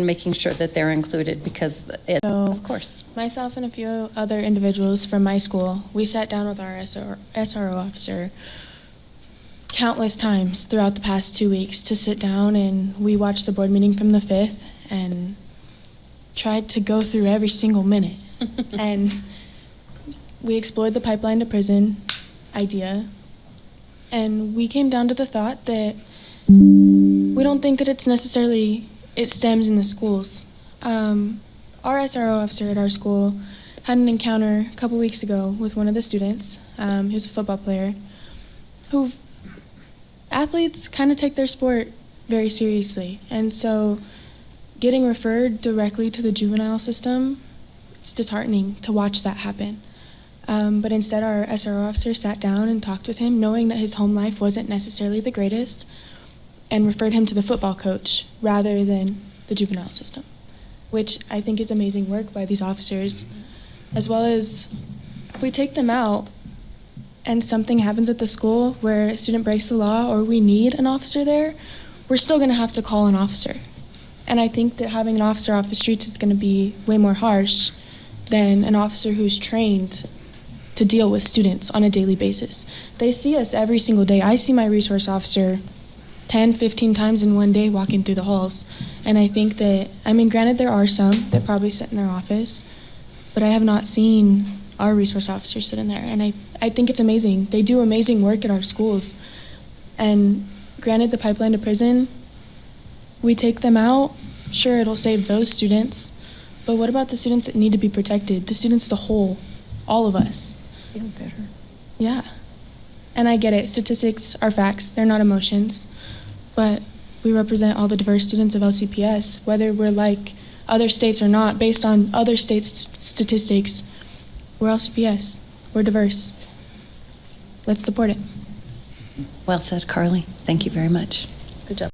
making sure that they're included because of course. Myself and a few other individuals from my school, we sat down with our SRO officer countless times throughout the past 2 weeks to sit down, and we watched the board meeting from the 5th and tried to go through every single minute. And we explored the pipeline to prison idea, and we came down to the thought that we don't think that it stems in the schools. Our SRO officer at our school had an encounter a couple weeks ago with one of the students. He was a football player who athletes kind of take their sport very seriously. And so getting referred directly to the juvenile system, it's disheartening to watch that happen. But instead, our SRO officer sat down and talked with him, knowing that his home life wasn't necessarily the greatest, and referred him to the football coach rather than the juvenile system, which I think is amazing work by these officers. As well as if we take them out and something happens at the school where a student breaks the law or we need an officer there, we're still going to have to call an officer. And I think that having an officer off the streets is going to be way more harsh than an officer who's trained to deal with students on a daily basis. They see us every single day. I see my resource officer 10, 15 times in one day walking through the halls. And I think that, granted there are some that probably sit in their office, but I have not seen our resource officers sit in there. And I think it's amazing. They do amazing work at our schools. And granted, the pipeline to prison, we take them out, sure, it'll save those students, but what about the students that need to be protected? The students as a whole, all of us. Feel better. Yeah. And I get it. Statistics are facts. They're not emotions. But we represent all the diverse students of LCPS, whether we're like other states or not. Based on other states' statistics, we're LCPS. We're diverse. Let's support it. Well said, Carly. Thank you very much.